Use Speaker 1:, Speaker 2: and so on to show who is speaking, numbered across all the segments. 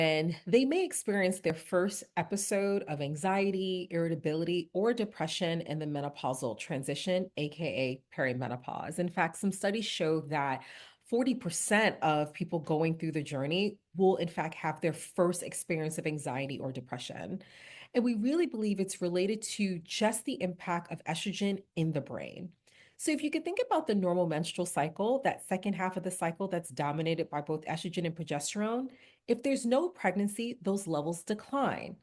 Speaker 1: And they may experience their first episode of anxiety, irritability, or depression in the menopausal transition, aka perimenopause. In fact, some studies show that 40% of people going through the journey will, in fact, have their first experience of anxiety or depression. And we really believe it's related to just the impact of estrogen in the brain. So, if you could think about the normal menstrual cycle, that second half of the cycle that's dominated by both estrogen and progesterone, if there's no pregnancy, those levels decline.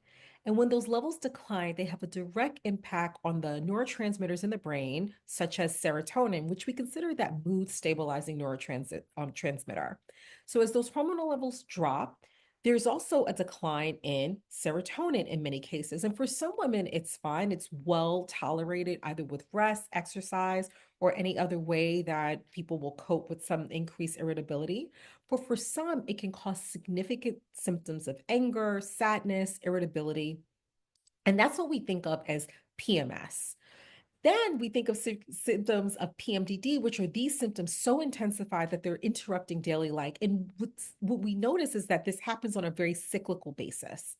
Speaker 1: And when those levels decline, they have a direct impact on the neurotransmitters in the brain, such as serotonin, which we consider that mood stabilizing transmitter. So, as those hormonal levels drop, there's also a decline in serotonin in many cases. And for some women, it's fine. It's well tolerated either with rest, exercise, or any other way that people will cope with some increased irritability. But for some, it can cause significant symptoms of anger, sadness, irritability. And that's what we think of as PMS. Then we think of symptoms of PMDD, which are these symptoms so intensified that they're interrupting daily life. And what we notice is that this happens on a very cyclical basis.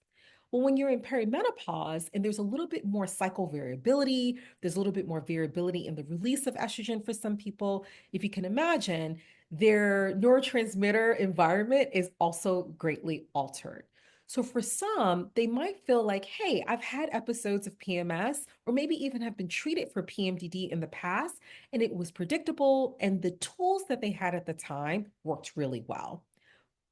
Speaker 1: Well, when you're in perimenopause and there's a little bit more cycle variability, there's a little bit more variability in the release of estrogen for some people. If you can imagine, their neurotransmitter environment is also greatly altered. So for some, they might feel like, hey, I've had episodes of PMS, or maybe even have been treated for PMDD in the past, and it was predictable, and the tools that they had at the time worked really well.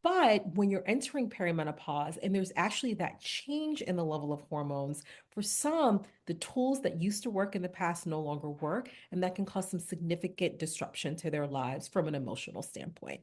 Speaker 1: But when you're entering perimenopause and there's actually that change in the level of hormones, for some, the tools that used to work in the past no longer work, and that can cause some significant disruption to their lives from an emotional standpoint.